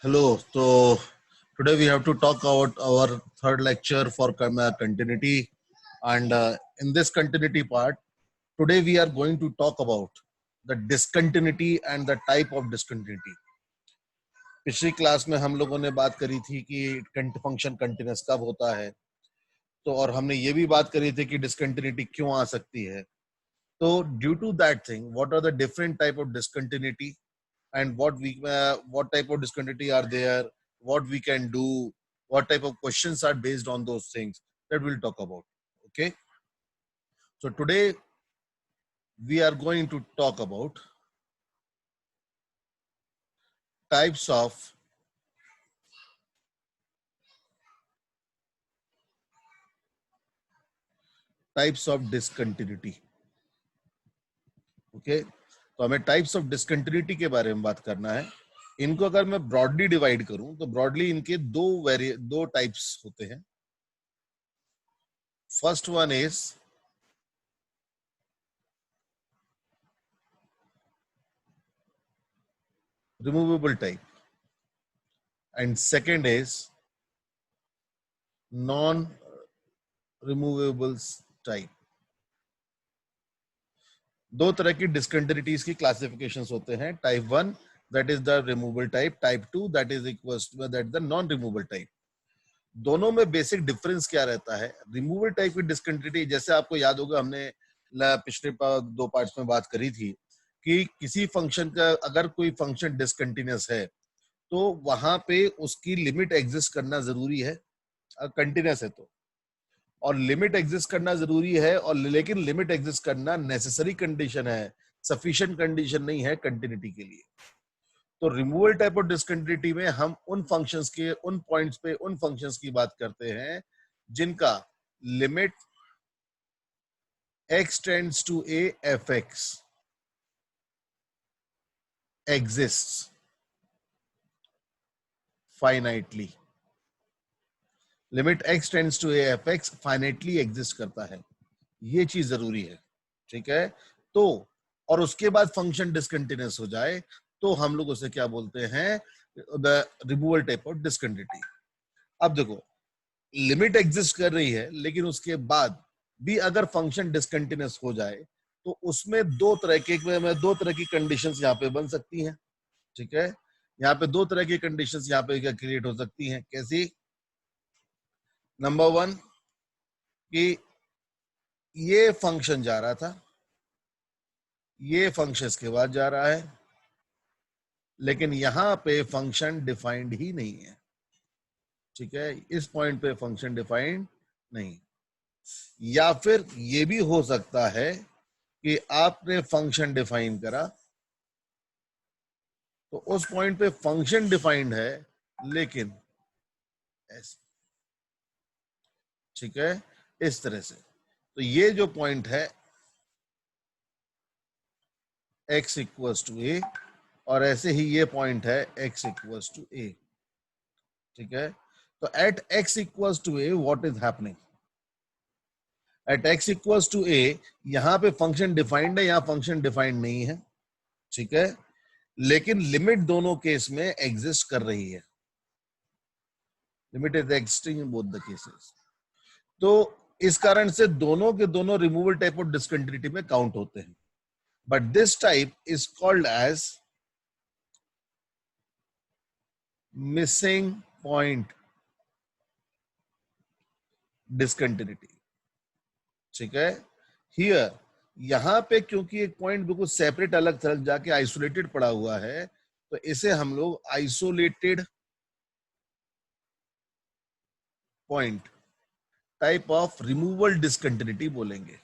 Hello. So today we have to talk about our third lecture for continuity, and in this continuity part, today we are going to talk about the discontinuity and the type of discontinuity. पिछली class में हम लोगों ने बात करी थी कि function continuous कब होता है, तो और हमने ये भी बात करी थी कि डिसकंटिन्यूटी क्यों आ सकती है. तो due to that thing, what are the different type of discontinuity and what type of discontinuity are there, what we can do, what type of questions are based on those things, that we'll talk about. Okay, so today we are going to talk about types of discontinuity. Okay, तो हमें types of discontinuity के बारे में बात करना है. इनको अगर मैं ब्रॉडली डिवाइड करूं तो ब्रॉडली इनके दो टाइप्स होते हैं. First one is removable type and second is non removable type. दो तरह की डिसकंटिन्यूटीज की क्लासिफिकेशंस होते हैं. Type 1 that is the removable type, type 2 that is equals to that the non removable type. दोनों में बेसिक डिफरेंस क्या रहता है? रिमूवेबल टाइप की डिसकंटिन्यूटी, जैसे आपको याद होगा हमने पिछले दो पार्ट्स में बात करी थी कि किसी फंक्शन का अगर कोई फंक्शन डिसकंटिन्यूअस है तो वहां पे उसकी लिमिट एग्जिस्ट करना जरूरी है, कंटिन्यूअस है तो, और लिमिट एग्जिस्ट करना जरूरी है, और लेकिन लिमिट एग्जिस्ट करना नेसेसरी कंडीशन है, सफिशिएंट कंडीशन नहीं है कंटिन्यूटी के लिए. तो रिमूवल टाइप ऑफ डिसकंटिन्यूटी में हम उन फंक्शंस के उन पॉइंट्स पे उन फंक्शंस की बात करते हैं जिनका limit x tends to a fx exists finitely. Limit x tends to a fx finitely exist करता है, ये चीज जरूरी है. ठीक है, तो और उसके बाद फंक्शन डिसकंटिन्यूअस हो जाए तो हम लोग उसे क्या बोलते हैं? The removal type of discontinuity. अब देखो, लिमिट एग्जिस्ट कर रही है लेकिन उसके बाद भी अगर फंक्शन डिसकंटिन्यूअस हो जाए तो उसमें दो तरह की कंडीशंस यहाँ पे बन सकती हैं. ठीक है, यहाँ पे दो तरह की कंडीशंस यहाँ पे क्रिएट हो सकती हैं. कैसी? नंबर 1 कि ये फंक्शन जा रहा था, ये फंक्शन इसके बाद जा रहा है, लेकिन यहां पे फंक्शन डिफाइंड ही नहीं है. ठीक है, इस पॉइंट पे फंक्शन डिफाइंड नहीं. या फिर ये भी हो सकता है कि आपने फंक्शन डिफाइन करा तो उस पॉइंट पे फंक्शन डिफाइंड है लेकिन ऐसे. ठीक है, इस तरह से. तो ये जो पॉइंट है x इक्वल्स टू a, और ऐसे ही ये पॉइंट है x इक्वल्स टू a. ठीक है, तो at x equals to a what is happening? At x equals to a यहां पे फंक्शन डिफाइंड है, यहां फंक्शन डिफाइंड नहीं है. ठीक है, लेकिन लिमिट दोनों केस में एग्जिस्ट कर रही है. Limit is existing in both the cases. तो इस कारण से दोनों के दोनों रिमूवल टाइप ऑफ डिसकंटिन्यूटी में काउंट होते हैं. But this type is called as missing point discontinuity. ठीक है, हियर यहां पे क्योंकि एक पॉइंट बिल्कुल सेपरेट अलग थलग जाके आइसोलेटेड पड़ा हुआ है, तो इसे हम लोग isolated point type of removal discontinuity बोलेंगे.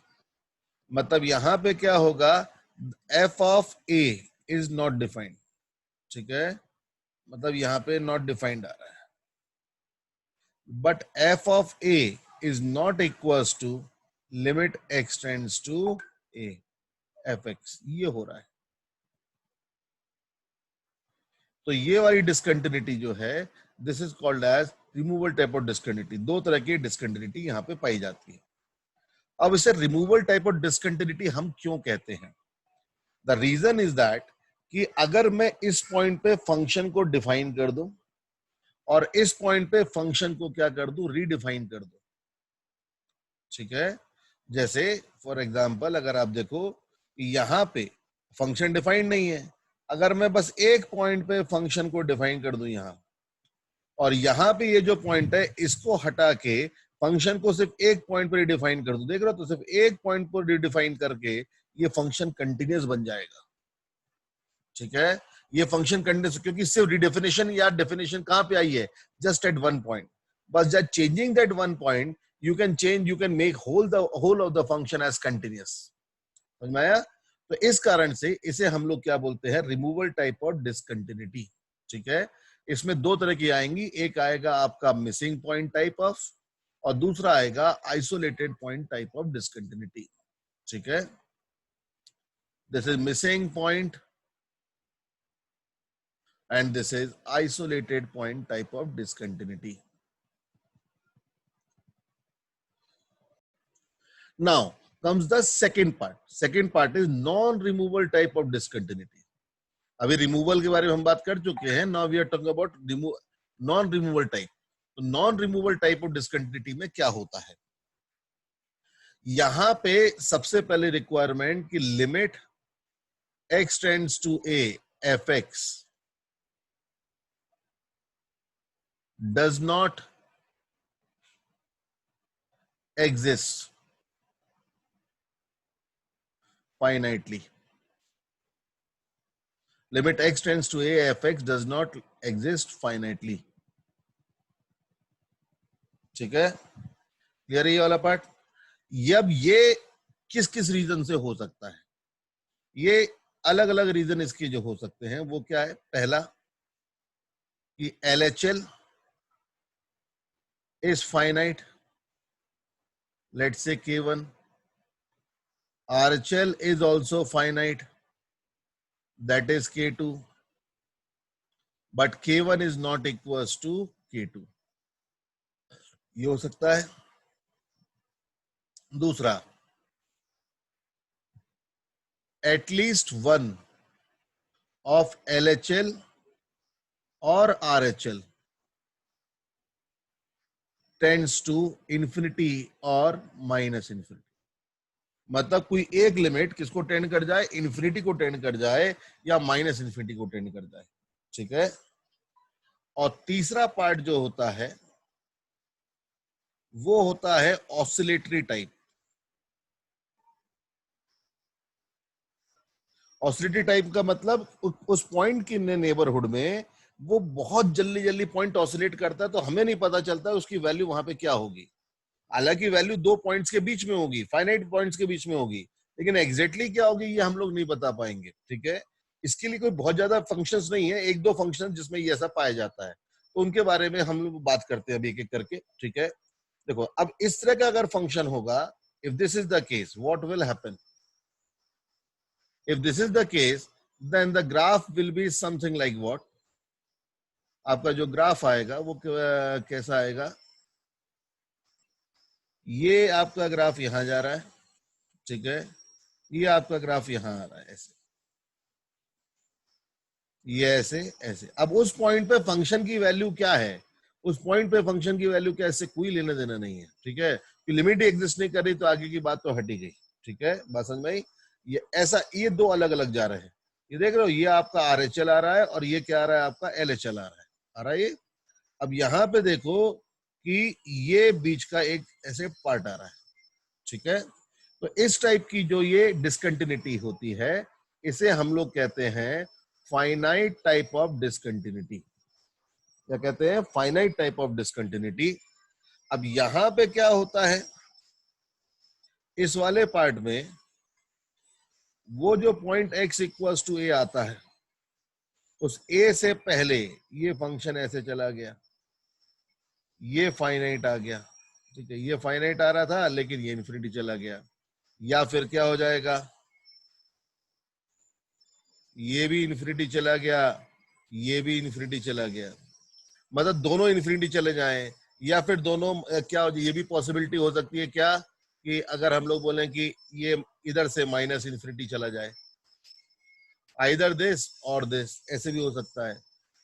मतलब यहां पे क्या होगा? f of a is not defined. ठीक है, मतलब यहां पे नॉट डिफाइंड आ रहा है, but f of a is not equals to limit x tends to a fx. ये हो रहा है. तो ये वाली डिसकंटिन्यूटी जो है, this is called as removal type of discontinuity. दो तरह की डिसकंटिन्यूटी यहाँ पे पाई जाती है. अब इसे रिमूवल टाइप ऑफ डिसकंटिन्यूटी हम क्यों कहते हैं? द रीजन इज दैट कि अगर मैं इस पॉइंट पे फंक्शन को डिफाइन कर दूं और इस पॉइंट पे फंक्शन को क्या कर दूं, रीडिफाइन कर दूं। ठीक है, जैसे फॉर एग्जांपल अगर आप देखो यहां पे फंक्शन डिफाइंड नहीं है, अगर मैं बस एक पॉइंट पे फंक्शन को डिफाइन कर दूं यहां, और यहां पे ये जो पॉइंट है इसको हटा के फंक्शन को सिर्फ एक पॉइंट पर रिडिफाइन कर दूं, देख रहे हो, तो सिर्फ एक पॉइंट पर रिडिफाइन करके ये फंक्शन कंटिन्यूस बन जाएगा। ठीक है, ये फंक्शन कंटिन्यूस, क्योंकि सिर्फ रिडेफिनेशन या डेफिनेशन कहां पे आई है, जस्ट एट वन पॉइंट, बस just changing that one point you can change, you can make whole of the function as continuous. समझ में आया? तो इस कारण से इसे हम लोग क्या बोलते हैं, रिमूवल टाइप ऑफ डिसकंटिन्यूटी। ठीक है, इसमें दो तरह की आएंगी, एक आएगा आपका मिसिंग पॉइंट टाइप ऑफ, और दूसरा आएगा isolated point type of discontinuity. ठीक है, this is missing point and this is isolated point type of discontinuity. Now comes the second part. Second part is non-removal type of discontinuity. अभी removal के बारे में हम बात कर चुके हैं, now we are talking about non removal type. तो non removal type of discontinuity में क्या होता है, यहां पे सबसे पहले रिक्वायरमेंट कि limit x tends to a fx does not exist finitely. Limit x tends to a fx does not exist finitely. ठीक है, क्लियर है ये वाला पार्ट? अब ये किस किस रीजन से हो सकता है, ये अलग अलग रीजन इसके जो हो सकते हैं वो क्या है, पहला कि LHL is finite, let's say K1, RHL is also finite, that is K2, but K1 is not equals to K2, ये हो सकता है। दूसरा, at least one of LHL or RHL tends to infinity or minus infinity, मतलब कोई एक limit किसको tend कर जाए, इन्फिनिटी को टेंड कर जाए या माइनस इन्फिनिटी को टेंड कर जाए। ठीक है, और तीसरा पार्ट जो होता है वो होता है ऑसिलेटरी टाइप। ऑसिलेटरी टाइप का मतलब उस पॉइंट के नेबरहुड में वो बहुत जल्दी जल्दी पॉइंट ऑसिलेट करता है, तो हमें नहीं पता चलता उसकी वैल्यू वहां पे क्या होगी। हालांकि वैल्यू दो पॉइंट्स के बीच में होगी, फाइनाइट पॉइंट्स के बीच में होगी, लेकिन एग्जैक्टली क्या होगी ये हम लोग नहीं बता पाएंगे। ठीक है, इसके लिए कोई बहुत ज्यादा फंक्शंस नहीं है, एक दो फंक्शन जिसमें ये ऐसा पाया जाता है, तो उनके बारे में हम लोग बात करते हैं अभी एक एक करके। ठीक है, देखो अब इस तरह का अगर फंक्शन होगा, if this is the case what will happen, if this is the case then the graph will be something like what, आपका जो ग्राफ आएगा वो कैसा आएगा, ये आपका ग्राफ यहां जा रहा है। ठीक है, ये आपका ग्राफ यहां आ रहा है ऐसे, ये ऐसे ऐसे। अब उस पॉइंट पे फंक्शन की वैल्यू क्या है, उस पॉइंट पे फंक्शन की वैल्यू क्या है, इससे कोई लेना देना नहीं है। ठीक है, कि लिमिट ही एग्जिस्ट नहीं कर रही तो आगे की बात तो हटी गई। ठीक है, बात समझ में आई? ये ऐसा, ये दो अलग अलग जा रहे हैं, ये देख रहे हो, ये आपका RHL आ रहा है और ये क्या आ रहा है, आपका LHL आ रहा है, आ रहा है ये। अब यहाँ पे देखो कि ये बीच का एक ऐसे पार्ट आ रहा है। ठीक है, तो इस टाइप की जो ये डिसकंटिन्यूटी होती है इसे हम लोग कहते हैं फाइनाइट टाइप ऑफ डिसकंटिन्यूटी। क्या कहते हैं, फाइनाइट टाइप ऑफ डिसकंटिन्यूटी। अब यहां पे क्या होता है, इस वाले पार्ट में वो जो point x equals to a आता है, उस a से पहले ये फंक्शन ऐसे चला गया, ये फाइनाइट आ गया। ठीक है, ये फाइनाइट आ रहा था लेकिन ये इन्फिनिटी चला गया, या फिर क्या हो जाएगा, ये भी इन्फिनिटी चला गया, ये भी इन्फिनिटी चला गया, मतलब दोनों इन्फिनिटी चले जाएं, या फिर दोनों क्या हो, ये भी पॉसिबिलिटी हो सकती है क्या कि अगर हम लोग बोलें कि ये इधर से माइनस इन्फिनिटी चला जाए, आइदर दिस और दिस, ऐसे भी हो सकता है।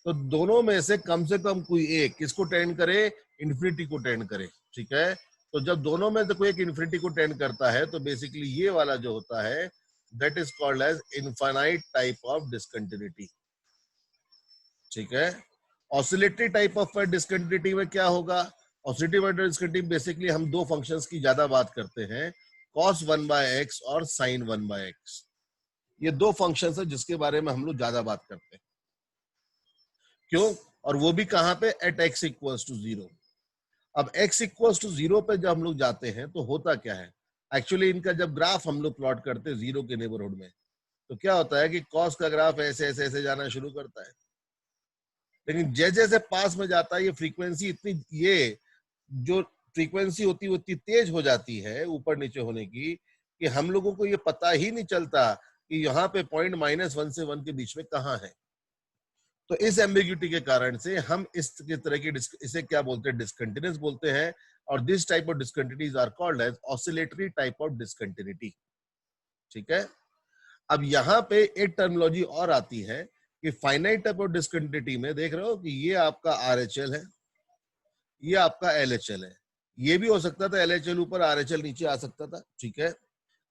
तो दोनों में से कम कोई एक किसको टेंड करे, इन्फिनिटी को टेंड करे, ठीक है। तो जब दोनों में से कोई एक इन्फिनिटी को टेंड करता है तो बेसिकली ये वाला जो होता है that is called as infinite type of discontinuity, ठीक है। ऑसिलेटरी टाइप ऑफ डिसकंटिन्यूटी में क्या होगा, ऑसिलेटरी डिसकंटिन्यूटी बेसिकली हम दो फंक्शंस की ज्यादा बात करते हैं, cos 1/x और sin 1/x। ये दो फंक्शंस है जिसके बारे में हम लोग ज्यादा बात करते हैं, क्यों, और वो भी कहां पे, एट x इक्वल्स टू 0। अब x इक्वल्स टू 0 पे जब हम लोग जाते हैं तो होता क्या है, एक्चुअली इनका जब ग्राफ हम लोग प्लॉट करते हैं 0 के नेबरहुड में, तो क्या होता है कि cos का ग्राफ ऐसे ऐसे ऐसे जाना शुरू करता है, लेकिन जैसे जैसे पास में जाता है ये फ्रीक्वेंसी इतनी, ये जो फ्रीक्वेंसी होती है वो इतनी तेज हो जाती है ऊपर नीचे होने की कि हम लोगों को ये पता ही नहीं चलता कि यहाँ पे पॉइंट -1 से 1 के बीच में कहाँ है। तो इस एम्बिग्यूटी के कारण से हम इस तरह की इसे क्या बोलते हैं, डिसकंटिन्यूस बोलते हैं, और this type of discontinuities are called as oscillatory type of discontinuity, ठीक है। अब यहाँ पे एक टर्मिनोलॉजी और आती है कि फाइनाइट टाइप ऑफ डिसकंटिन्यूटी में देख रहे हो कि ये आपका RHL है, ये आपका LHL है, ये भी हो सकता था LHL ऊपर RHL नीचे आ सकता था, ठीक है।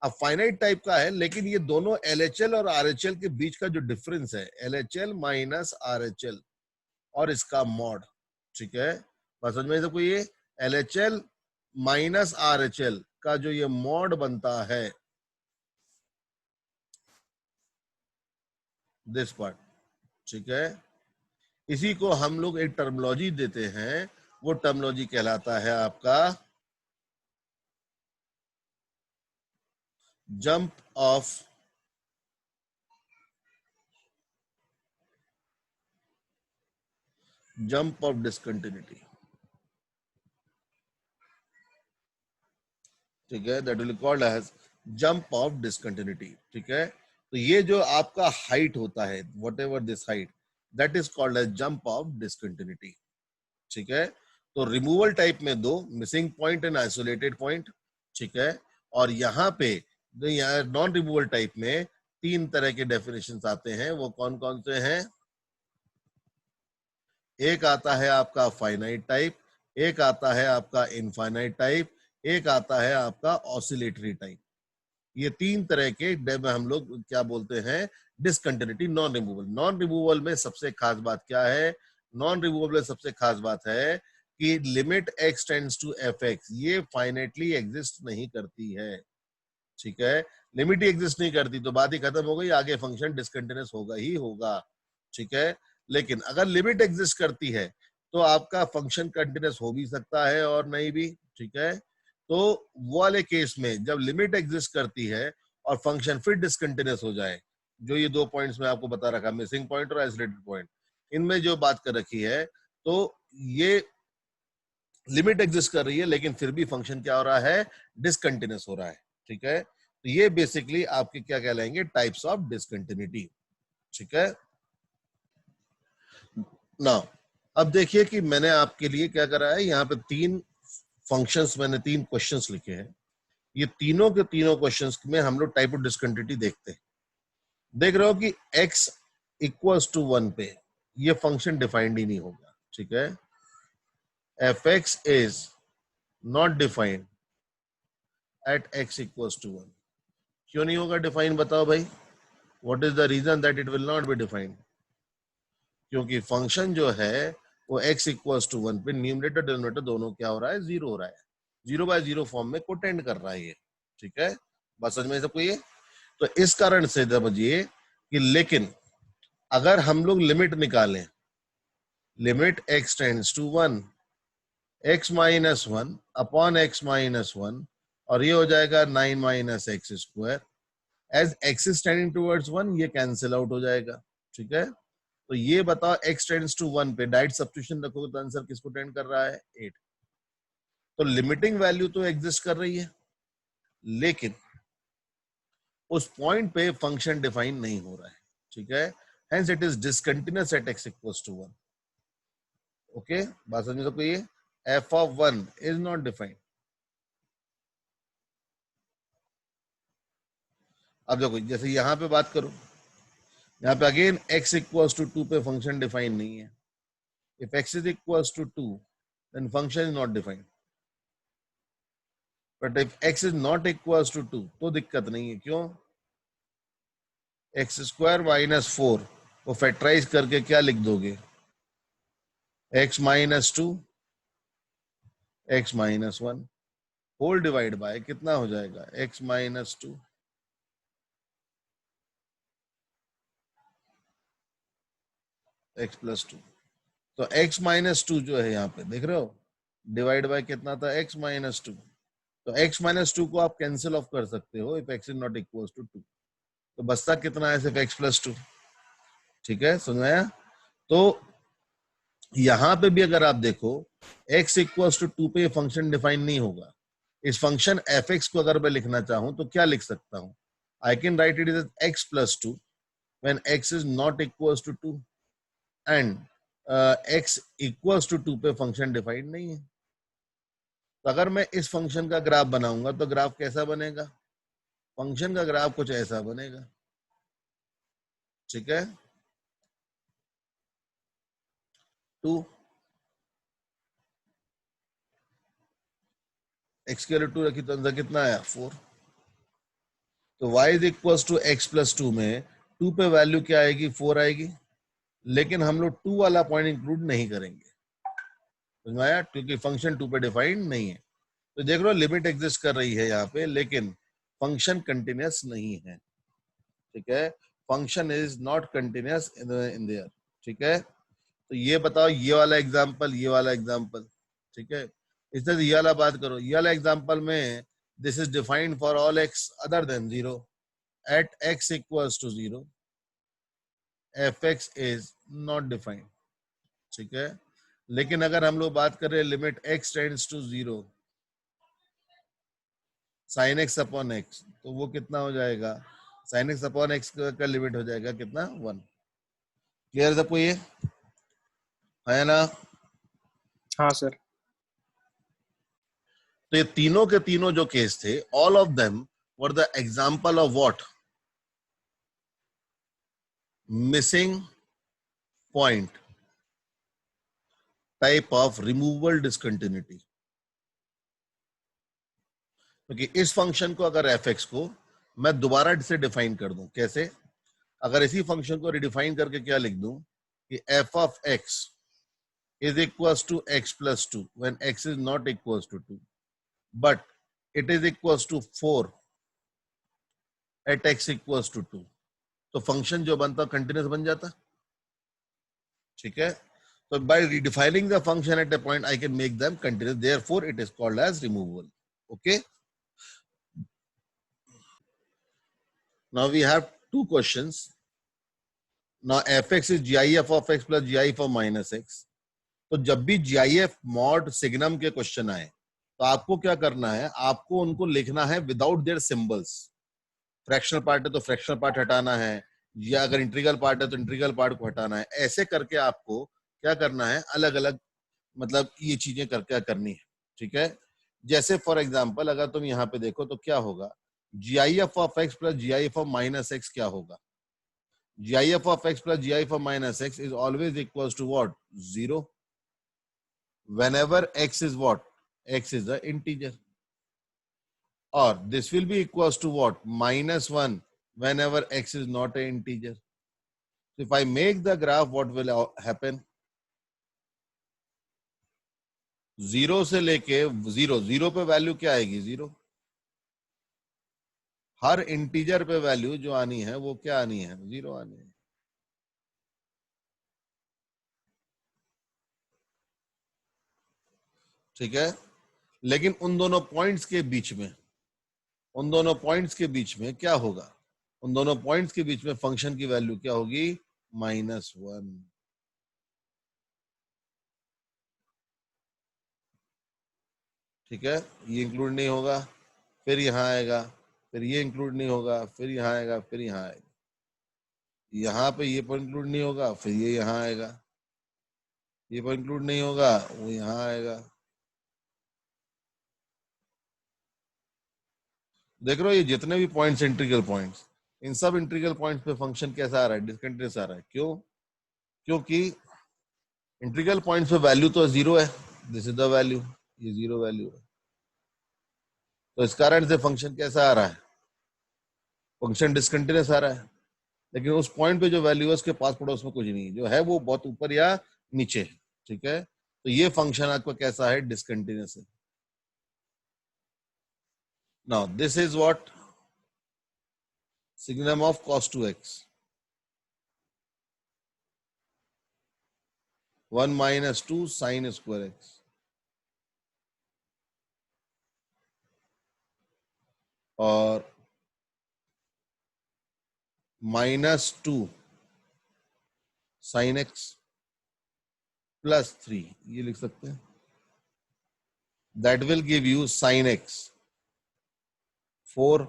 अब फाइनाइट टाइप का है, लेकिन ये दोनों LHL और RHL के बीच का जो डिफरेंस है, LHL माइनस RHL और इसका मॉड, ठीक है, बस समझ में कोई, ये LHL माइनस RHL का जो ये मॉड बनता है, दिस पार्ट, ठीक है, इसी को हम लोग एक टर्मिनोलॉजी देते हैं, वो टर्मिनोलॉजी कहलाता है आपका जंप ऑफ डिसकंटिन्यूटी, ठीक है, that will called as jump of discontinuity, ठीक है। तो ये जो आपका हाइट होता है, whatever this height, that is called as jump of discontinuity, ठीक है। तो रिमूवल टाइप में दो, missing point and isolated point, ठीक है, और यहाँ पे नॉन रिमूवल टाइप में तीन तरह के डेफिनेशंस आते हैं, वो कौन कौन से हैं, एक आता है आपका फाइनाइट टाइप, एक आता है आपका इनफाइनाइट टाइप, एक आता है आपका ऑसिलेटरी टाइप। ये तीन तरह के हम लोग क्या बोलते हैं, discontinuity non removal. Non removal में सबसे खास बात क्या है, नॉन रिमूवल में सबसे खास बात है कि limit x tends to fx ये फाइनाइटली एग्जिस्ट नहीं करती है, ठीक है। लिमिट ही एग्जिस्ट नहीं करती तो बात ही खत्म हो गई, आगे फंक्शन डिसकंटिन्यूअस होगा ही होगा, ठीक है। लेकिन अगर लिमिट एग्जिस्ट करती है तो आपका फंक्शन कंटिन्यूअस हो भी सकता है और नहीं भी, ठीक है। तो वो वाले केस में जब लिमिट एग्जिस्ट करती है और फंक्शन फिर डिसकंटिन्यूअस हो जाए, जो ये दो पॉइंट्स में आपको बता रखा, मिसिंग पॉइंट और आइसोलेटेड पॉइंट, इनमें जो बात कर रखी है, तो ये लिमिट एग्जिस्ट कर रही है लेकिन फिर भी फंक्शन क्या हो रहा है, डिसकंटिन्यूअस हो रहा है, ठीक है। तो ये बेसिकली आपके क्या कहलाएंगे, टाइप्स ऑफ डिसकंटिन्यूटी, ठीक है। नाउ अब देखिए कि मैंने आपके लिए क्या करा है, यहाँ पे तीन फंक्शंस, मैंने तीन क्वेश्चंस लिखे हैं, ये तीनों के तीनों क्वेश्चंस में हम लोग टाइप ऑफ डिसकंटिन्यूटी देखते हैं। देख रहे हो कि x इक्वल्स टू 1 पे ये फंक्शन डिफाइंड ही नहीं होगा, ठीक है। fx is not defined at x equals to 1। क्यों नहीं होगा डिफाइन, बताओ भाई, what is the reason that it will not be defined, क्योंकि फंक्शन जो है वो x इक्वल्स टू 1 पे न्यूमरेटर डिनोमिनेटर दोनों क्या हो रहा है, जीरो हो रहा है, 0/0 फॉर्म में कोटेंड कर रहा है ये, ठीक है, बस समझ में सबको ये। तो इस कारण से समझिए कि लेकिन अगर हम लोग लिमिट निकालें, limit x tends to 1, x minus 1 upon x minus 1, और ये हो जाएगा 9 minus x square, as x is tending towards 1 ये कैंसिल आउट हो जाएगा, ठीक है। तो ये बताओ x टेंड्स टू 1 पे डायरेक्ट सब्स्टिट्यूशन रखोगे तो आंसर किसको टेंड कर रहा है, 8। तो लिमिटिंग वैल्यू तो एग्जिस्ट कर रही है, लेकिन उस पॉइंट पे फंक्शन डिफाइन नहीं हो रहा है, ठीक है, hence it is discontinuous at x equals to 1। Okay, बात समझ में सबको ये, f of 1 is not defined। अब देखो जैसे यहां पे बात करो, यहाँ पे अगेन x इक्वल्स टू 2 पे फंक्शन डिफाइन नहीं है. If x is equals to 2 then function is not defined. But if x is not equals to 2 तो दिक्कत नहीं है. क्यों? एक्स स्क्वायर माइनस 4 को फैक्टराइज करके क्या लिख दोगे? x minus 2 x minus 1 whole divide by कितना हो जाएगा? x minus 2 x plus 2. तो x माइनस 2 जो है यहाँ पे देख रहे हो, डिवाइड बाय कितना था? x minus 2. तो x माइनस 2 को आप कैंसिल ऑफ कर सकते हो if x is not equal to 2. तो बचता कितना है? सिर्फ x प्लस 2. ठीक है, समझ में आया? तो यहां पे भी अगर आप देखो x इक्वल्स टू 2 पे ये फंक्शन डिफाइन नहीं होगा. इस फंक्शन f(x) को अगर मैं लिखना चाहूं तो क्या लिख सकता हूं? I can write it is x plus 2 when x is not equals to 2 and x equals to 2 पे फंक्शन डिफाइंड नहीं है. तो अगर मैं इस फंक्शन का ग्राफ बनाऊंगा तो ग्राफ कैसा बनेगा? फंक्शन का ग्राफ कुछ ऐसा बनेगा. ठीक है, 2 x के लिए 2 रखी तो आंसर कितना आया? 4. तो y is equal to x plus 2 में 2 पे वैल्यू क्या आएगी? 4 आएगी. लेकिन हम लोग 2 वाला पॉइंट इंक्लूड नहीं करेंगे. समझ में आया? क्योंकि फंक्शन 2 पे डिफाइंड नहीं है. तो देख लो लिमिट एग्जिस्ट कर रही है यहाँ पे, लेकिन फंक्शन कंटिन्यूअस नहीं है. ठीक है, function is not continuous in their. ठीक है, तो ये बताओ, ये वाला एग्जांपल, ये वाला एग्जांपल. ठीक है, इस तरह ये वाला बात करो. ये वाला एग्जांपल में this is defined for all x other than 0 at x equals to 0. fx is not defined. ठीक है, लेकिन अगर हम लोग बात करें limit x tends to 0 sin x upon x, तो वो कितना हो जाएगा? sin x अपॉन x का लिमिट हो जाएगा कितना? 1. क्लियर सबको ये है ना? हाँ सर. तो ये तीनों के तीनों जो केस थे, all of them were the example of what? Missing point type of removal discontinuity. क्योंकि इस फंक्शन को अगर f(x) को मैं दोबारा से डिफाइन कर दूं, कैसे? अगर इसी फंक्शन को रिडिफाइन करके क्या लिख दूं कि f of x is equals to x plus 2 when x is not equals to 2, but it is equals to 4 at x equals to 2. तो फंक्शन जो बनता कंटिन्यूअस बन जाता. ठीक है, so by redefining the function at a point I can make them continuous, therefore it is called as removal. Okay, now we have two questions. Now fx is gif of x plus gif of minus x. तो जब भी gif mod signum के question आए तो आपको क्या करना है? आपको उनको लिखना है without their symbols. Fractional part है तो फ्रैक्शनल पार्ट हटाना है, या अगर इंटीग्रल पार्ट है तो इंटीग्रल पार्ट को हटाना है. ऐसे करके आपको क्या करना है? अलग अलग मतलब ये चीजें करके करनी है. ठीक है, जैसे फॉर एग्जांपल अगर तुम यहाँ पे देखो तो क्या होगा? gif of x plus gif of minus x क्या होगा? gif of x plus gif of minus x is always equal to what? 0 whenever x is what? X is the integer. Or this will be equals to what? Minus 1 whenever x is not an integer. So if I make the graph, what will happen? 0 से लेके 0, 0 पे value क्या आएगी? 0. हर integer पे value जो आनी है वो क्या आनी है? 0 आनी है. ठीक है, लेकिन उन दोनों पॉइंट्स के बीच में, उन दोनों पॉइंट्स के बीच में क्या होगा? उन दोनों पॉइंट्स के बीच में फंक्शन की वैल्यू क्या होगी? -1. ठीक है, ये इंक्लूड नहीं होगा, फिर यहाँ आएगा, फिर ये इंक्लूड नहीं होगा, फिर यहाँ आएगा, फिर यहाँ आएगा. यहाँ पे ये पॉइंट इंक्लूड नहीं होगा, फिर ये यहाँ आएगा. ये पॉइंट इंक्लूड नहीं होगा, वो यहाँ आएगा. देख रहे हो ये जितने भी पॉइंट्स, इंटीग्रल पॉइंट्स, इन सब इंटीग्रल पॉइंट्स पे फंक्शन कैसा आ रहा है, डिसकंटिन्यूअस आ रहा है। क्यों? क्योंकि इंटीग्रल पॉइंट्स पे वैल्यू तो जीरो है, दिस इज द वैल्यू, ये जीरो वैल्यू है, तो इस कारण से फंक्शन कैसा आ रहा है, फंक्शन डिसकंटिन्यूअस आ रहा है। लेकिन उस पॉइंट पे जो वैल्यू है उसके पास पड़ोस में कुछ नहीं, जो है वो बहुत ऊपर या नीचे है, ठीक है। तो ये फंक्शन आपका कैसा है, डिसकंटिन्यूअस है। Now this is what signum of cos 2x, 1 minus 2 sin square x, और -2 sin x प्लस 3, ये लिख सकते हैं। That will give you sin x 4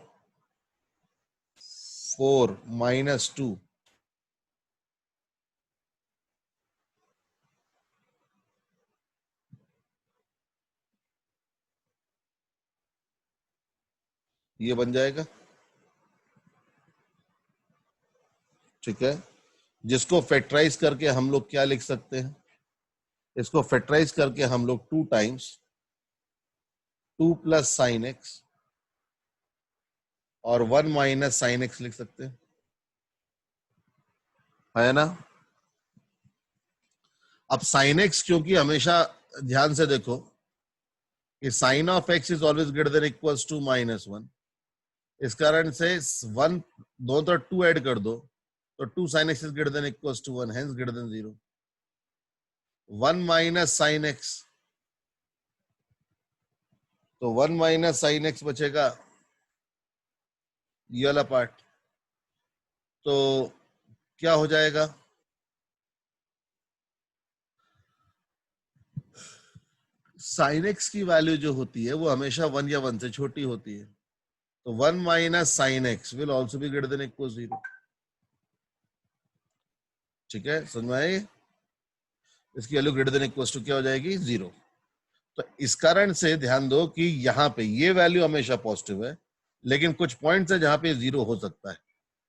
-2 ये बन जाएगा, ठीक है। जिसको फैक्टराइज करके हम लोग क्या लिख सकते हैं, इसको फैक्टराइज करके हम लोग 2 टाइम्स 2 प्लस साइन एक्स और 1 माइनस साइन एक्स लिख सकते हैं, है ना। अब साइन एक्स, क्योंकि हमेशा ध्यान से देखो कि sine of x is always greater than equals to -1, इस कारण से 1 दोनों तरफ 2 ऐड कर दो तो 2 sin x is greater than equals to 1, hence greater than 0. 1 minus sin x, तो 1 minus sin x बचेगा ये वाला पार्ट, तो क्या हो जाएगा, sin x की वैल्यू जो होती है वो हमेशा 1 या 1 से छोटी होती है, तो 1 minus sin x will also be greater than equals 0, ठीक है, समझ में आए। इसकी value greater than equals to क्या हो जाएगी, 0। तो इस कारण से ध्यान दो कि यहाँ पे ये वैल्यू हमेशा पॉजिटिव है, लेकिन कुछ पॉइंट्स है जहां पे 0 हो सकता है।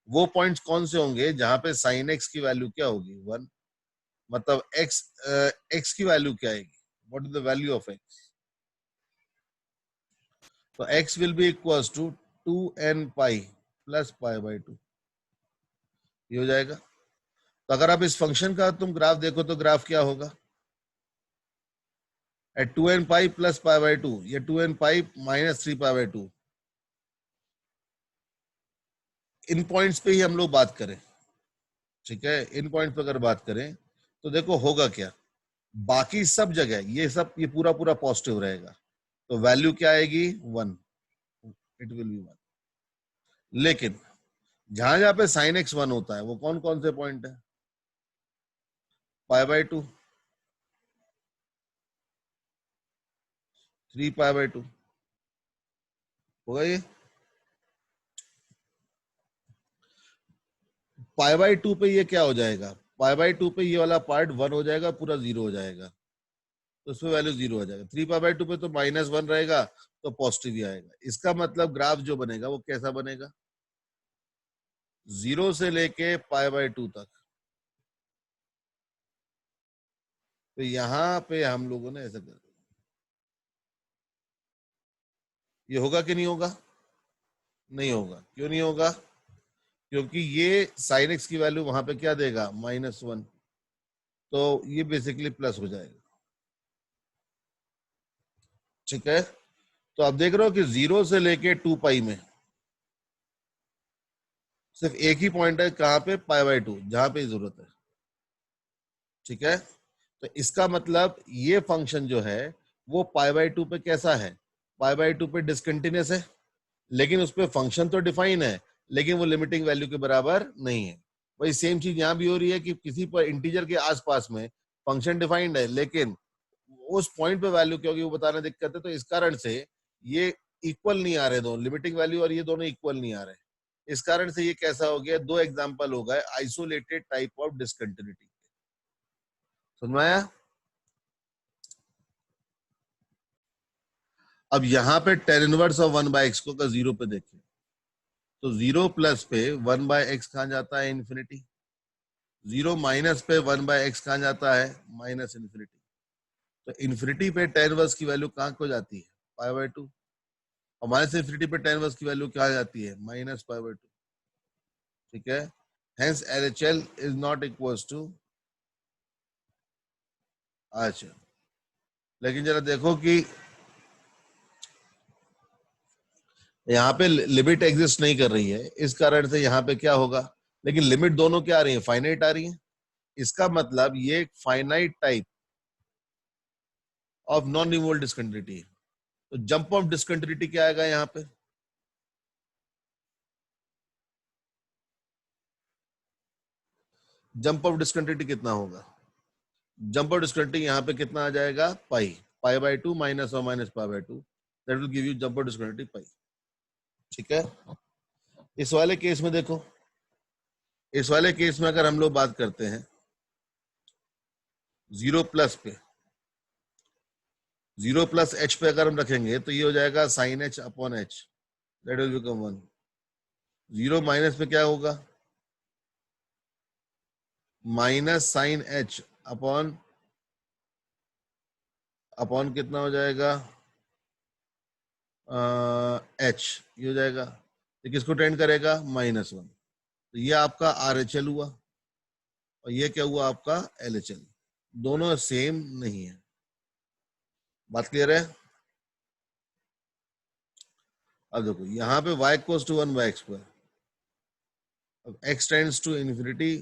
वो पॉइंट्स कौन से होंगे जहां पे साइन एक्स की वैल्यू क्या होगी, 1, मतलब एक्स की वैल्यू क्या आएगी, what is the value of x, तो x will be equals to 2n pi plus pi by 2, ये हो जाएगा। तो अगर आप इस फंक्शन का तुम ग्राफ देखो तो ग्राफ क्या होगा, at 2n pi plus pi by 2 या 2n pi minus 3 pi by 2, इन पॉइंट्स पे ही हम लोग बात करें, ठीक है। इन पॉइंट पे अगर बात करें तो देखो होगा क्या, बाकी सब जगह ये सब ये पूरा पूरा पॉजिटिव रहेगा, तो वैल्यू क्या आएगी, 1, इट विल बी 1। लेकिन जहां जहां पे साइन एक्स 1 होता है वो कौन कौन से पॉइंट है, पाई बाई 2, 3 पाई बाई 2 होगा ये, पाई बाई 2 पे ये क्या हो जाएगा, पाई बाई 2 पे ये वाला पार्ट 1 हो जाएगा, पूरा 0 हो जाएगा, तो उसमें वैल्यू 0 हो जाएगा। 3 पाई बाई 2 पे तो -1 रहेगा, तो पॉजिटिव ही आएगा। इसका मतलब ग्राफ जो बनेगा वो कैसा बनेगा, 0 से लेके पाई बाई 2 तक। तो यहां पे हम लोगों ने ऐसा कर, ये होगा कि नहीं होगा, नहीं होगा। क्यों नहीं होगा, क्योंकि ये साइन एक्स की वैल्यू वहां पे क्या देगा, -1, तो ये बेसिकली प्लस हो जाएगा, ठीक है। तो आप देख रहे हो कि 0 से लेके 2 पाई में सिर्फ एक ही पॉइंट है, कहां पे, पाई बाई 2, जहां पे जरूरत है, ठीक है। तो इसका मतलब ये फंक्शन जो है वो पाई बाई 2 पे कैसा है, पाई बाई 2 पे डिसकंटिन्यूअस है, लेकिन उस पर फंक्शन तो डिफाइन है, लेकिन वो लिमिटिंग वैल्यू के बराबर नहीं है। वही सेम चीज यहां भी हो रही है कि किसी पर इंटीजर के आसपास में फंक्शन डिफाइंड है, लेकिन उस पॉइंट पे वैल्यू क्या होगी वो बताने दिक्कत है, तो इस कारण से ये इक्वल नहीं आ रहे, दोनों लिमिटिंग वैल्यू और ये दोनों इक्वल नहीं आ रहे। इस कारण से ये कैसा हो गया, दो एग्जांपल हो गए आइसोलेटेड टाइप ऑफ डिसकंटिन्यूटी। समझ में आया। अब यहां पे tan inverse of 1 by x को का 0 पे देखें, तो 0 प्लस पे 1/x कहाँ जाता है? इन्फिनिटी। 0 माइनस पे 1/x कहाँ जाता है? Minus infinity. तो इन्फिनिटी पे tan इनवर्स की वैल्यू कहाँ को जाती है? π/2। और माइनस इन्फिनिटी पे tan इनवर्स की वैल्यू क्या जाती है? माइनस π/2। ठीक है, hence LHL is not equals to. अच्छा, लेकिन जरा देखो कि यहाँ पे लिमिट एग्जिस्ट नहीं कर रही है, इस कारण से यहाँ पे क्या होगा? लेकिन लिमिट दोनों क्या आ रही है? फाइनाइट आ रही है। इसका मतलब ये finite type of non removable discontinuity है। तो जंप ऑफ डिस्कंटिन्यूटी क्या आएगा यहाँ पे? जंप ऑफ डिस्कंटिन्यूटी कितना होगा? जंप ऑफ डिस्कंटिन्यूटी यहाँ पे कितना आ जाएगा? π/2 माइनस और minus π/2, that will give you jump of discontinuity pi. ठीक है, इस वाले केस में देखो, इस वाले केस में अगर हम लोग बात करते हैं 0 प्लस पे, 0 प्लस h पे अगर हम रखेंगे तो ये हो जाएगा sine h upon h, that will become 1। 0 minus पे क्या होगा? Minus sine h upon upon कितना हो जाएगा? h, ये हो जाएगा। तो किसको टेंड करेगा? -1। तो ये आपका RHL हुआ और ये क्या हुआ? आपका LHL। दोनों सेम नहीं है। बात क्लियर है? अब देखो यहाँ पे y इक्वल्स टू 1/x²। अब x टेंड्स टू इन्फिनिटी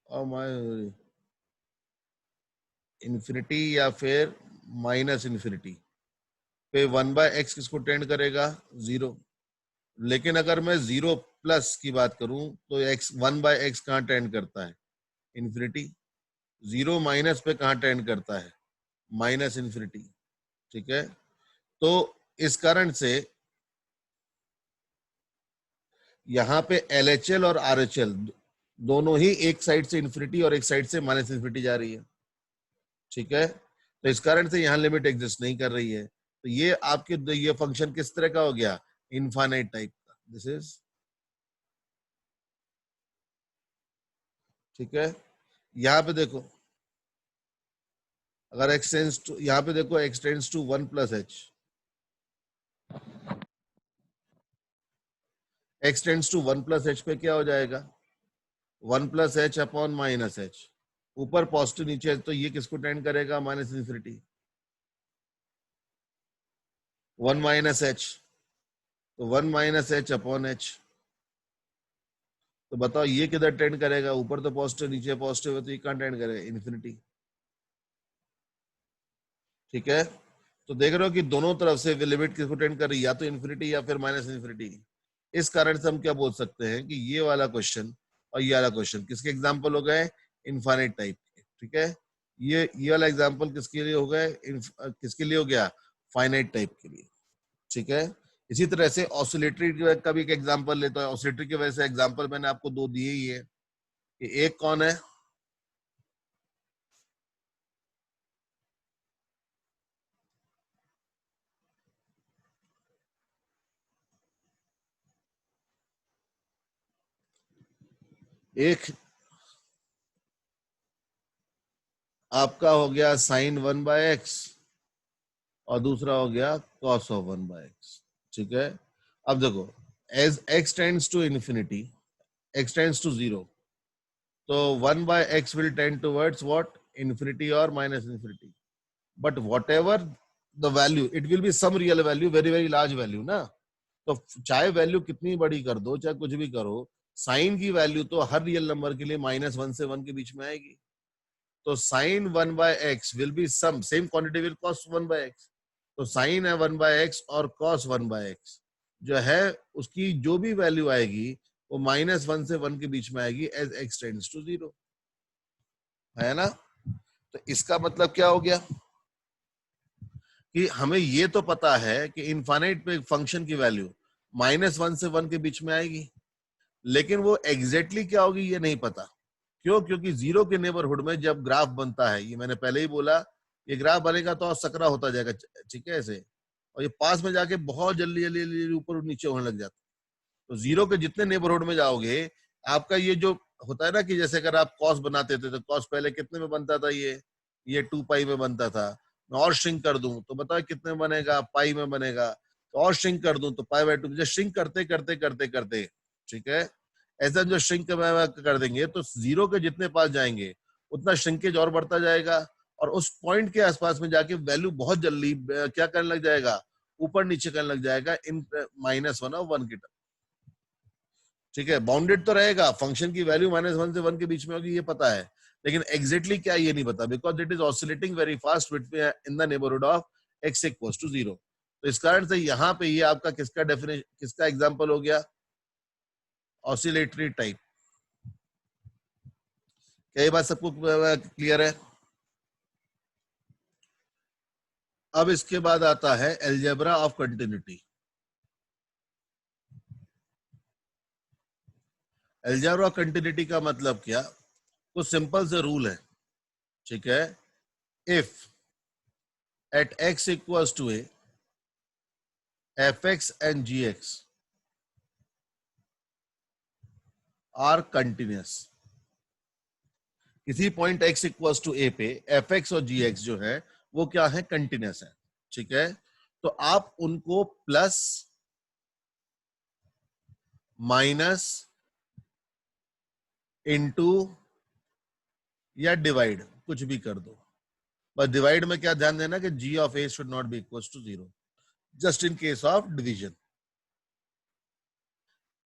और इन्फिनिटी या फिर माइनस इन्फिनिटी पे 1/x किसको टेंड करेगा? 0। लेकिन अगर मैं 0 प्लस की बात करूं तो x 1/x कहाँ टेंड करता है? इन्फिनिटी। 0 माइनस पे कहाँ टेंड करता है? Minus infinity. ठीक है, तो इस कारण से यहाँ पे LHL और RHL दोनों ही एक साइड से इन्फिनिटी और एक साइड से माइनस इन्फिनिटी जा रही है। ठीक है, तो इस कारण से यहाँ लिमिट एग्जिस्ट नहीं कर रही है। तो ये आपके ये फंक्शन किस तरह का हो गया? इनफाइनाइट टाइप का। दिस इज, ठीक है, यहाँ पे देखो, अगर एक्सटेंस टू, यहाँ पे देखो x tends to 1 plus h, x tends to 1 plus h पे क्या हो जाएगा? 1 plus h upon minus h। ऊपर पॉजिटिव नीचे, तो ये किसको टेंड करेगा? Minus infinity. 1 माइनस h, तो 1 माइनस h अपॉन h। तो बताओ ये किधर टेंड करेगा? ऊपर तो पॉजिटिव नीचे पॉजिटिव है, तो ये कहाँ टेंड करेगा? इन्फिनिटी। ठीक है, तो देख रहे हो कि दोनों तरफ से लिमिट किसको टेंड कर रही है? या तो इन्फिनिटी या फिर माइनस इन्फिनिटी। इस कारण से हम क्या बोल सकते हैं कि ये वाला क्वेश्चन और ये वाला क्वेश्चन किसके एग्जाम्पल हो गए? इनफाइनाइट टाइप के। ठीक है, ये वाला एग्जाम्पल किसके लिए हो गए? किसके लिए हो गया? फाइनाइट टाइप के लिए। ठीक है, इसी तरह से ऑसिलेटरी का भी एक एग्जाम्पल लेता है। ऑसिलेटरी की वजह से एग्जाम्पल मैंने आपको दो दिए ही है। कि एक कौन है? एक आपका हो गया साइन 1/x और दूसरा हो गया कॉस ऑफ 1/x। ठीक है, अब देखो, as x tends to infinity, x tends to 0, तो 1/x will tend towards what? Infinity और minus infinity. But whatever the value, it will be some real value, very very large value ना। तो चाहे value कितनी बड़ी कर दो, चाहे कुछ भी करो, साइन की वैल्यू तो हर रियल नंबर के लिए -1 से 1 के बीच में आएगी। तो sine 1/x will be some, same quantity will cos 1/x। तो साइन है 1/x और कॉस 1/x जो है, उसकी जो भी वैल्यू आएगी वो -1 से 1 के बीच में आएगी एज x टेंड्स टू 0, है ना। तो इसका मतलब क्या हो गया कि हमें ये तो पता है कि इनफाइनाइट पे फंक्शन की वैल्यू -1 से 1 के बीच में आएगी, लेकिन वो एग्जैक्टली क्या होगी ये नहीं पता। क्यों? क्योंकि 0 के नेबरहुड में जब ग्राफ बनता है, ये मैंने पहले ही बोला, ये ग्राफ बनेगा तो सकरा होता जाएगा। ठीक है, ऐसे, और ये पास में जाके बहुत जल्दी जल्दी जल्दी ऊपर नीचे होने लग जाता है। तो जीरो के जितने नेबरहुड में जाओगे, आपका ये जो होता है ना कि जैसे अगर आप कॉस बनाते थे तो कॉस पहले कितने में बनता था, ये 2 पाई में बनता था। मैं और श्रिंक कर दूं तो बताओ कितने में बनेगा, पाई में बनेगा। तो और श्रिंक कर दूं तो पाई बाय 2। श्रिंक करते करते करते करते, ठीक है, ऐसा जो श्रिंक कर देंगे तो जीरो के जितने पास जाएंगे उतना श्रिंकेज और बढ़ता जाएगा, और उस पॉइंट के आसपास में जाके वैल्यू बहुत जल्दी क्या करने लग जाएगा, ऊपर नीचे करने लग जाएगा इन -1 और 1 की टर्म। ठीक है, बाउंडेड तो रहेगा, फंक्शन की वैल्यू -1 से 1 के बीच में होगी, ये पता है, लेकिन एग्जैक्टली क्या ये नहीं पता, because it is oscillating very fast in the neighbourhood of x equals to 0। तो इस कारण से यहाँ पे ये आपका किसका डेफिनेशन, किसका एग्जांपल हो गया, ऑसिलेटरी टाइप। क्या ये बात सबको क्लियर है? अब इसके बाद आता है algebra of continuity. Algebra of continuity का मतलब क्या, कुछ सिंपल से रूल है, ठीक है। If at x equals to a fx and gx are continuous, किसी point x equals to a पे fx और gx जो है वो क्या है, कंटिन्यूअस है, ठीक है। तो आप उनको प्लस माइनस इनटू या डिवाइड कुछ भी कर दो, बस डिवाइड में क्या ध्यान देना कि g of a should not be equals to 0, just in case of division.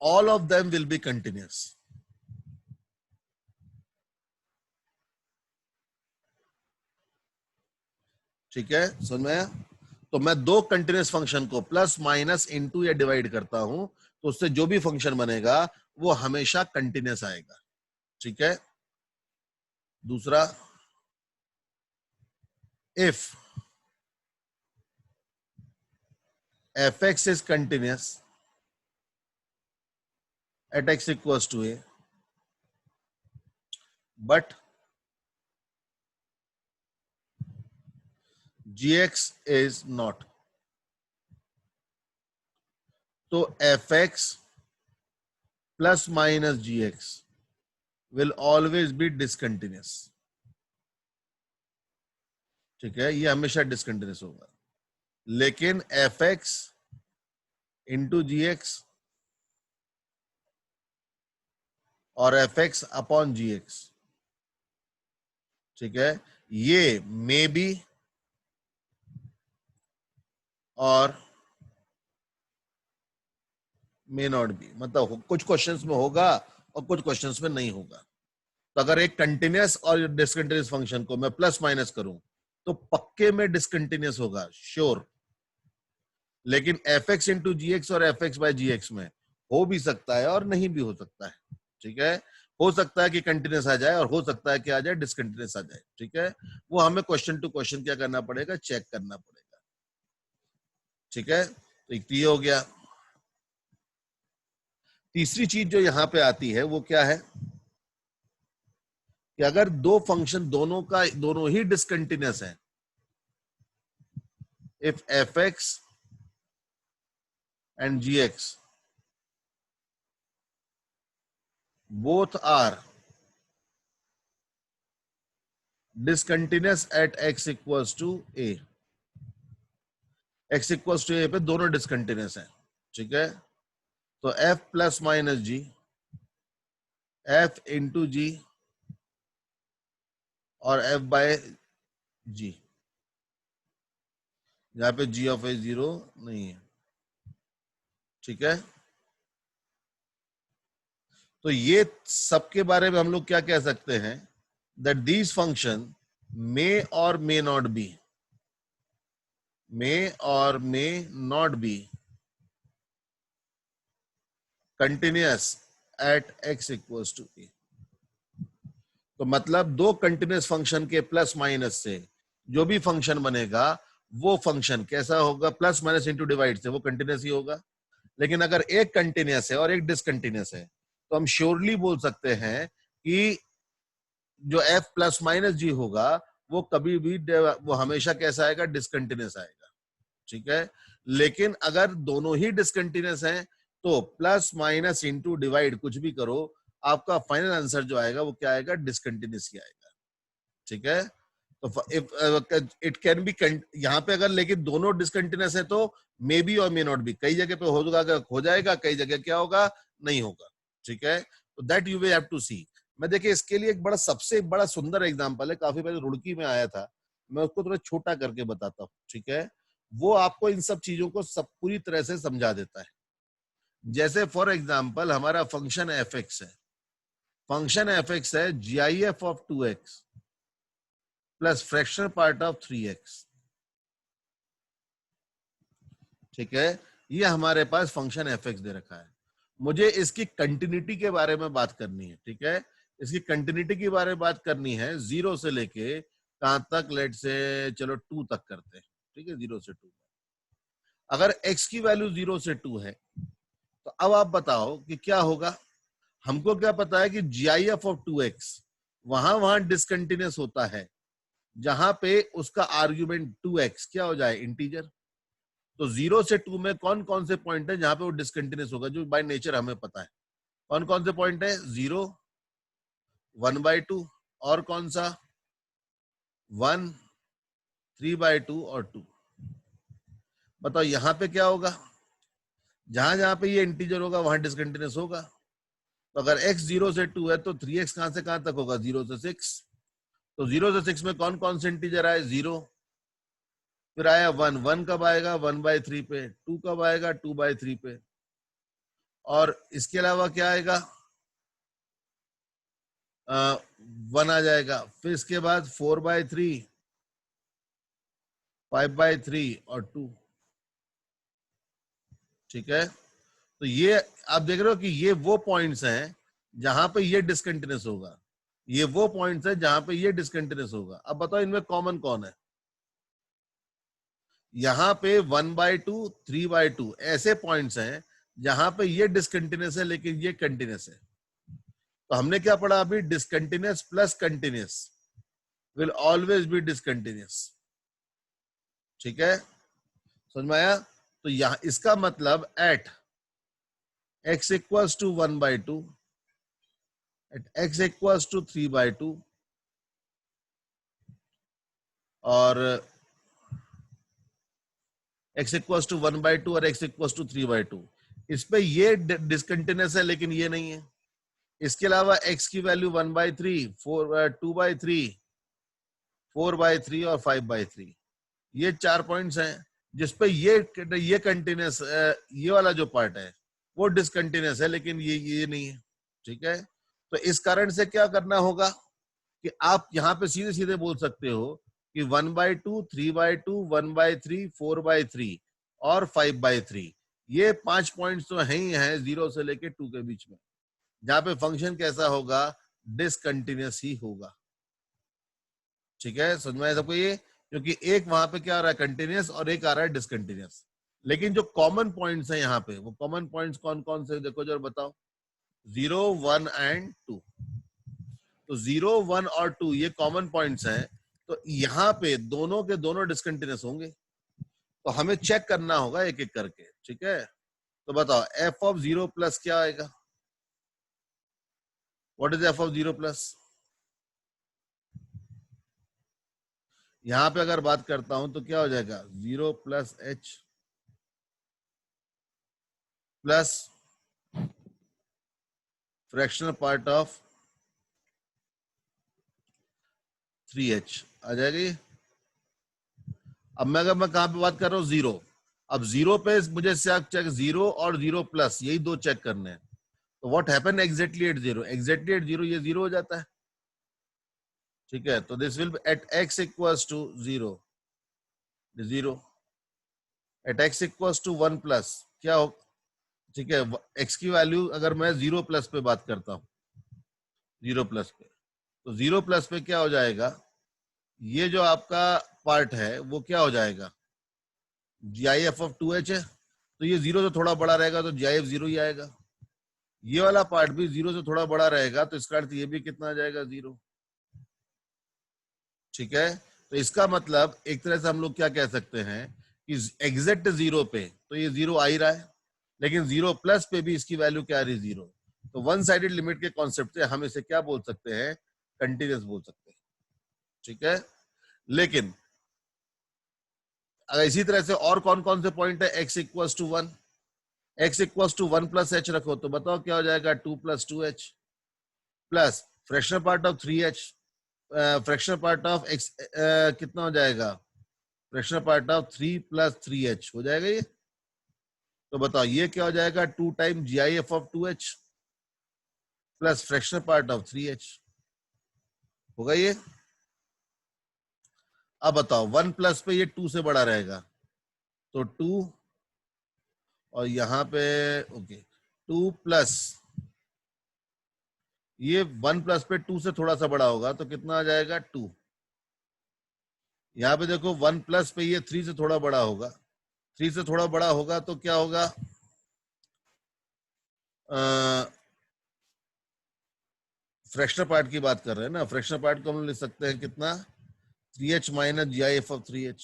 All of them will be continuous. ठीक है, समझ में आया? तो मैं दो कंटिन्यूस फंक्शन को प्लस माइनस इनटू या डिवाइड करता हूं तो उससे जो भी फंक्शन बनेगा वो हमेशा कंटिन्यूस आएगा, ठीक है। दूसरा, if fx is continuous at x equals to a but gx is not, तो fx plus minus gx will always be discontinuous, ठीक है, ये हमेशा डिसकंटिन्यूस होगा। लेकिन fx इंटू gx और fx अपॉन gx, ठीक है, ये मे बी और मे नॉट बी, मतलब कुछ क्वेश्चंस में होगा और कुछ क्वेश्चंस में नहीं होगा। तो अगर एक कंटिन्यूअस और डिसकंटिन्यूअस फंक्शन को मैं प्लस माइनस करूं तो पक्के में डिसकंटिन्यूअस होगा, श्योर। लेकिन fx इंटू gx और fx बाय gx में हो भी सकता है और नहीं भी हो सकता है, ठीक है। हो सकता है कि कंटिन्यूअस आ जाए और हो सकता है कि आ जाए डिसकंटिन्यूअस आ जाए, ठीक है। वो हमें क्वेश्चन टू क्वेश्चन क्या करना पड़ेगा, चेक करना पड़ेगा, ठीक है। तो ये हो गया। तीसरी चीज जो यहां पे आती है वो क्या है कि अगर दो फंक्शन दोनों ही डिसकंटिन्यूअस है, if fx and gx both are discontinuous at x equals to a, x equals to a पे दोनों डिसकंटिन्यूअस है, ठीक है। तो f प्लस माइनस जी, f इंटू जी और f बाय जी, जहां पे g ऑफ a 0 नहीं है, ठीक है। तो ये सबके बारे में हम लोग क्या कह सकते हैं, दैट दीज फंक्शन मे और मे नॉट बी, मे और may not be continuous at x equals to a। तो मतलब दो कंटिन्यूअस फंक्शन के प्लस माइनस से जो भी फंक्शन बनेगा वो फंक्शन कैसा होगा, प्लस माइनस इंटू डिवाइड से वो कंटिन्यूअस ही होगा। लेकिन अगर एक कंटिन्यूअस है और एक डिसकंटिन्यूअस है तो हम श्योरली बोल सकते हैं कि जो f प्लस माइनस जी होगा वो कभी भी वो हमेशा कैसा आएगा, डिसकंटिन्यूअस आएगा, ठीक है। लेकिन अगर दोनों ही डिसकंटिन्यूअस हैं तो प्लस माइनस इंटू डिवाइड कुछ भी करो, आपका फाइनल आंसर जो आएगा वो क्या आएगा, डिसकंटिन्यूस ही आएगा। ठीक है, तो इट कैन बी, यहाँ पे अगर लेकिन दोनों डिसकंटिन्यूस है तो मे बी और मे नॉट बी, कई जगह पे हो जाएगा, कई जगह क्या होगा, नहीं होगा। ठीक है, तो that you will have to see. मैं देखिए इसके लिए एक बड़ा सबसे बड़ा सुंदर एग्जांपल है, काफी पहले रुड़की में आया था, मैं उसको थोड़ा छोटा करके बताता हूँ। ठीक है, वो आपको इन सब चीजों को सब पूरी तरह से समझा देता है। जैसे फॉर एग्जांपल हमारा फंक्शन एफ एक्स है, फंक्शन एफ एक्स है GIF of 2x plus fractional part of 3x। ठीक है, ये हमारे पास फंक्शन एफ एक्स दे रखा है, मुझे इसकी कंटिन्यूटी के बारे में बात करनी है। ठीक है, इसकी कंटिन्यूटी के बारे में बात करनी है, 0 से लेके कहां तक, लेट से चलो 2 तक करते हैं। ठीक है, 0 से 2। अगर x की वैल्यू 0 से 2 है तो अब आप बताओ कि क्या होगा। हमको क्या पता है कि GIF ऑफ 2x वहां डिसकंटिन्यूस होता है जहां पे उसका आर्ग्यूमेंट 2x क्या हो जाए, इंटीजर। तो 0 से 2 में कौन कौन से पॉइंट है जहां पे वो डिसकंटिन्यूस होगा, जो बाय नेचर हमें पता है। कौन कौन से पॉइंट है, 0, 1/2, और कौन सा 1, 3/2 और 2। बताओ यहाँ पे क्या होगा, जहां जहां पे ये इंटीजर होगा वहां डिसकंटिन्यूस होगा। तो अगर x 0 से 2 है तो 3x कहां से कहां तक होगा, 0 से 6। तो 0 से 6 में कौन कौन से इंटीजर आए, 0, फिर आया 1, 1 कब आएगा 1/3 पे, 2 कब आएगा 2/3 पे, और इसके अलावा क्या आएगा, 1 आ जाएगा। फिर इसके बाद 4/3, 5/3 और 2। ठीक है, तो ये आप देख रहे हो कि ये वो पॉइंट्स हैं जहां पे ये डिसकंटिन्यूस होगा, ये वो पॉइंट्स हैं जहां पे ये डिसकंटिन्यूस होगा। अब बताओ इनमें कॉमन कौन है, यहाँ पे 1/2, 3/2 ऐसे पॉइंट्स हैं जहां पे ये डिसकंटिन्यूस है लेकिन ये कंटिन्यूस है। तो हमने क्या पढ़ा अभी, discontinuous plus continuous will always be discontinuous. ठीक है, समझ में आया। तो यहां इसका मतलब at x equals to 1/2, at x equals to 3/2 और x इक्वल्स टू 1/2 और x इक्वल्स टू 3/2, इस पे ये डिसकंटिन्यूस है लेकिन ये नहीं है। इसके अलावा x की वैल्यू 1/3, 2/3, 4/3 और 5/3, ये 4 पॉइंट्स हैं जिसपे ये कंटिन्यूस, ये वाला जो पार्ट है वो डिसकंटिन्यूस है लेकिन ये नहीं है। ठीक है, तो इस कारण से क्या करना होगा कि आप यहाँ पे सीधे सीधे बोल सकते हो कि 1/2, 3/2, 1/3, 4/3 और 5/3, ये 5 पॉइंट्स तो हैं ही हैं 0 से लेके 2 के बीच में, जहां पे फंक्शन कैसा होगा, डिसकंटिन्यूस ही होगा। ठीक है, समझ में आया सबको ये, क्योंकि एक वहां पे क्या आ रहा है, कंटिन्यूस, और एक आ रहा है डिसकंटिन्यूस। लेकिन जो कॉमन पॉइंट्स हैं यहाँ पे, वो कॉमन पॉइंट्स कौन कौन से देखो जरा बताओ, 0, 1 एंड 2। तो 0, 1 और 2 ये कॉमन पॉइंट्स हैं, तो यहाँ पे दोनों के दोनों डिसकंटिन्यूस होंगे। तो हमें चेक करना होगा एक एक करके। ठीक है, तो बताओ f ऑफ 0 प्लस क्या आएगा, what is f of 0 plus. यहां पे अगर बात करता हूं तो क्या हो जाएगा, 0 plus h plus fractional part of 3h आ जाएगा ये। अब मैं अगर मैं कहां पे बात कर रहा हूँ, 0, अब 0 पे मुझे चेक 0 और 0 प्लस यही दो चेक करने हैं। तो what happen exactly at 0, exactly at 0 ये 0 हो जाता है। ठीक है, तो this will at x equals to 0, 0 at x equals to 1 plus क्या हो। ठीक है, x की वैल्यू अगर मैं 0 प्लस पे बात करता हूँ, 0 प्लस पे, तो 0 प्लस पे क्या हो जाएगा, ये जो आपका पार्ट है वो क्या हो जाएगा, GIF ऑफ 2h है, तो ये 0 से थोड़ा बड़ा रहेगा तो GIF 0 ही आएगा। ये वाला पार्ट भी 0 से थोड़ा बड़ा रहेगा तो इसका अर्थ ये भी कितना आ जाएगा, 0। ठीक है, तो इसका मतलब एक तरह से हम लोग क्या कह सकते हैं कि एग्जैक्ट 0 पे तो ये 0 आ ही रहा है, लेकिन 0 प्लस पे भी इसकी वैल्यू क्या आ रही, 0। तो वन साइडेड लिमिट के कॉन्सेप्ट से हम इसे क्या बोल सकते हैं, कंटिन्यूस बोल सकते हैं, ठीक है। लेकिन अगर इसी तरह से और कौन कौन से पॉइंट है, x equals to 1, x equals to 1 plus h रखो तो बताओ क्या हो जाएगा, 2 plus 2h plus fractional part of 3h, fractional part of x कितना हो जाएगा, fractional part of 3 plus 3h हो जाएगा ये। तो बताओ ये क्या हो जाएगा, 2 time GIF of 2h plus fractional part of 3h होगा ये। अब बताओ 1 प्लस पे ये 2 से बड़ा रहेगा तो 2, और यहां पे ओके 2 प्लस ये 1 प्लस पे 2 से थोड़ा सा बड़ा होगा तो कितना आ जाएगा, 2। यहाँ पे देखो 1 प्लस पे ये 3 से थोड़ा बड़ा होगा, 3 से थोड़ा बड़ा होगा तो क्या होगा, फ्रैक्शनल पार्ट की बात कर रहे हैं ना, फ्रैक्शनल पार्ट को हम लिख सकते हैं कितना, 3h minus GIF of 3h,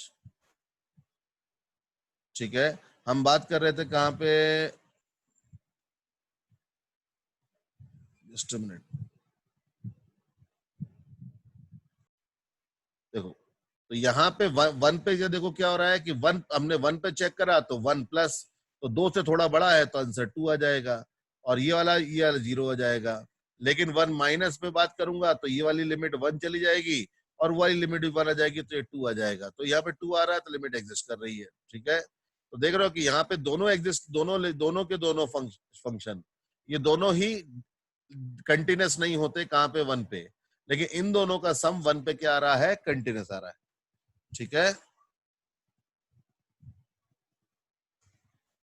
ठीक है। हम बात कर रहे थे कहां पे, जस्ट अ मिनट, देखो तो यहाँ पे वन पे ये देखो क्या हो रहा है कि 1 हमने 1 पे चेक करा तो 1 प्लस, तो 2 से थोड़ा बड़ा है तो आंसर 2 आ जाएगा, और ये वाला 0 आ जाएगा। लेकिन 1 माइनस पे बात करूंगा तो ये वाली लिमिट 1 चली जाएगी और वो वाली लिमिट भी 1 आ जाएगी तो ये 2 आ जाएगा। तो यहाँ पे 2 आ रहा है तो लिमिट एग्जिस्ट कर रही है, ठीक है। तो देख रहे हो कि यहाँ पे दोनों एग्जिस्ट, दोनों के दोनों फंक्शन ये दोनों ही कंटिन्यूस नहीं होते, कहाँ पे, 1 पे, लेकिन इन दोनों का सम 1 पे क्या आ रहा है, कंटिन्यूस आ रहा है, ठीक है।